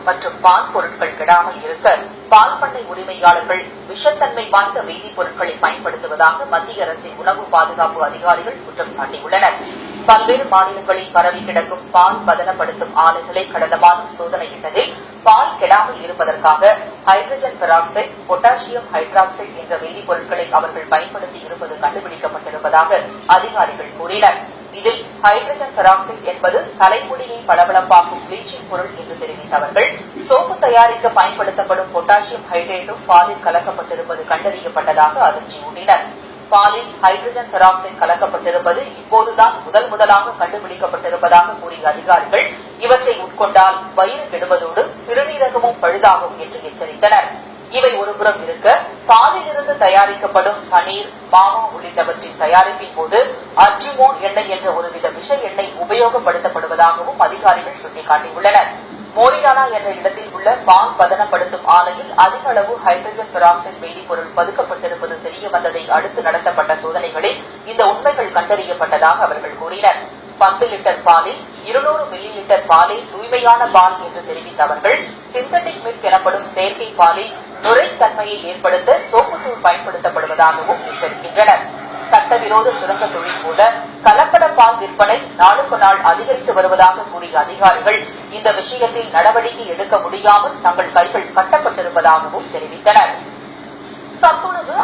மற்றும் பால் பொருட்கள் கெடாமல் இருக்க பால் பண்ணை உரிமையாளர்கள் விஷத்தன்மை வாய்ந்த வேதிப்பொருட்களை பயன்படுத்துவதாக மத்திய அரசின் உணவு பாதுகாப்பு அதிகாரிகள் குற்றம் சாட்டியுள்ளனர். பல்வேறு மாநிலங்களில் பரவி கிடக்கும் பால் பதனப்படுத்தும் ஆலைகளை கடந்த மாதம் சோதனையிட்டதில் பால் கெடாமல் இருப்பதற்காக ஹைட்ரஜன் பெராக்சைடு, பொட்டாசியம் ஹைட்ராக்சைடு என்ற வேதிப்பொருட்களை அவர்கள் பயன்படுத்தி இருப்பது கண்டுபிடிக்கப்பட்டிருப்பதாக அதிகாரிகள் கூறினர். இதில் ஹைட்ரஜன் பெராக்சைடு என்பது தலைமுடியை பளபளப்பாக்கும் பிளீச்சிங் பொருள் என்று தெரிவித்த அவர்கள், சோப்பு தயாரிக்க பயன்படுத்தப்படும் பொட்டாசியம் ஹைட்ரேட்டும் பாலில் கலக்கப்பட்டிருப்பது கண்டறியப்பட்டதாக அதிர்ச்சி ஊட்டினர். பாலில் ஹைட்ரஜன் பெராக்சைடு கலக்கப்பட்டிருப்பது இப்போதுதான் முதலாக கண்டுபிடிக்கப்பட்டிருப்பதாக கூறிய அதிகாரிகள், இவற்றை உட்கொண்டால் வயிறு கெடுவதோடு சிறுநீரகமும் பழுதாகும் என்று எச்சரித்தனர். இவை ஒருபுறம் இருக்க, பாலில் இருந்து தயாரிக்கப்படும் பனீர், மாமா உள்ளிட்டவற்றின் தயாரிப்பின் போது அர்ஜிமோன் எண்ணெய் என்ற ஒருவித விஷ எண்ணெய் உபயோகப்படுத்தப்படுவதாகவும் அதிகாரிகள் சுட்டிக்காட்டியுள்ளனர். மோரியானா என்ற இடத்தில் உள்ள பால் பதனப்படுத்தும் ஆலையில் அதிக அளவு ஹைட்ரஜன் பெராக்சைடு வேதிப்பொருள் பதுக்கப்பட்டிருப்பது தெரியவந்ததை அடுத்து நடத்தப்பட்ட சோதனைகளில் இந்த உண்மைகள் கண்டறியப்பட்டதாக அவர்கள் கூறினர். 10 லிட்டர் பாலில் 200 மில்லி லிட்டர் பாலே தூய்மையான பால் என்று தெரிவித்த அவர்கள், சிந்தட்டிக் மில்க் எனப்படும் செயற்கை பாலில் நுரைத்தன்மையை ஏற்படுத்த சோப்புத்தூள் பயன்படுத்தப்படுவதாகவும் எச்சரிக்கின்றனர். சட்டவிரோத சுரங்க தொழில் போல கலப்பட பால் விற்பனை நாளுக்கு நாள் அதிகரித்து வருவதாக கூறிய அதிகாரிகள், இந்த விஷயத்தில் நடவடிக்கை எடுக்க முடியாமல் தங்கள் கைகள் கட்டப்பட்டிருப்பதாகவும் தெரிவித்தனர். சத்துணவு